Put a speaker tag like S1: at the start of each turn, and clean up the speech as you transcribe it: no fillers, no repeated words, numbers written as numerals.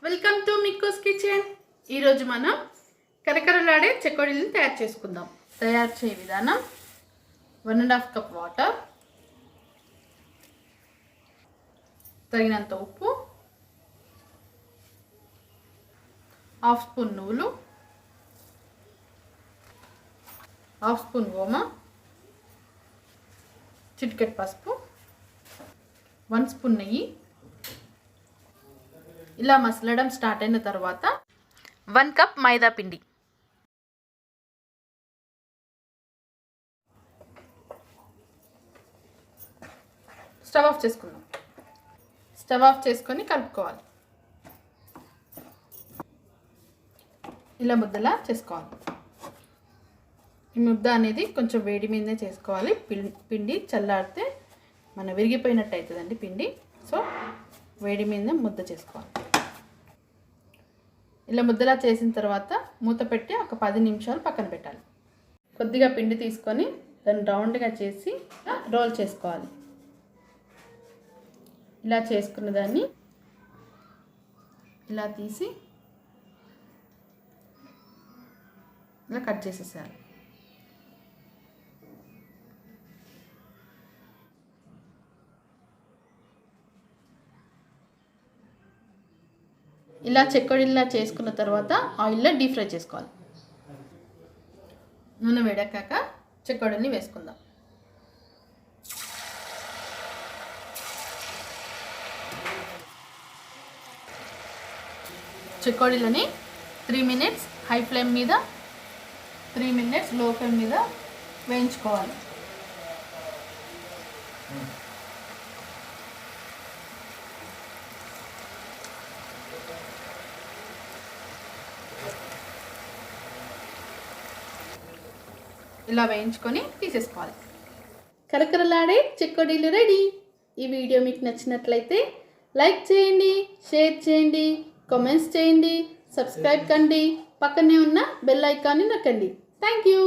S1: Welcome to మిక్కుస్ kitchen. ఈరోజు మనం కరకరలాడే చెకోడీలను తయారు చేసుకుందాం. తయారు చేయ విధానం: 1.5 కప్ వాటర్, తగినంత ఉప్పు, హాఫ్ స్పూన్ నువ్వులు, హాఫ్ స్పూన్ ఓమ, చిటికెడు పసుపు, 1 స్పూన్ నెయ్యి. ఇలా మసలడం స్టార్ట్ అయిన తర్వాత 1 కప్ మైదా పిండి. స్టవ్ ఆఫ్ చేసుకుందాం. స్టవ్ ఆఫ్ చేసుకొని కలుపుకోవాలి. ఇలా ముద్దలా చేసుకోవాలి. ఈ ముద్ద అనేది కొంచెం వేడి మీదనే చేసుకోవాలి. పిండి చల్లారితే విరిగిపోయినట్టు అవుతుందండి పిండి. సో వేడి మీద ముద్ద చేసుకోవాలి. ఇలా ముద్దలా చేసిన తర్వాత మూత పెట్టి ఒక 10 నిమిషాలు పక్కన పెట్టాలి. కొద్దిగా పిండి తీసుకొని దాన్ని రౌండ్గా చేసి రోల్ చేసుకోవాలి. ఇలా చేసుకున్న దాన్ని ఇలా తీసి ఇలా కట్ చేసేసారు. ఇలా చెకోడీలా చేసుకున్న తర్వాత ఆయిల్లో డీప్ ఫ్రై చేసుకోవాలి. నూనె వేడెక్కాక చెకోడీని వేసుకుందాం. చెకోడీలని 3 మినిట్స్ హై ఫ్లేమ్ మీద, 3 మినిట్స్ లో ఫ్లేమ్ మీద వేయించుకోవాలి. ఇలా వేయించుకొని తీసేసుకోవాలి. కరకరలాడే చెకోడీలు రెడీ. ఈ వీడియో మీకు నచ్చినట్లయితే లైక్ చేయండి, షేర్ చేయండి, కామెంట్స్ చేయండి, సబ్స్క్రైబ్ కండి, పక్కనే ఉన్న బెల్ ఐకాన్ని నొక్కండి. Thank you.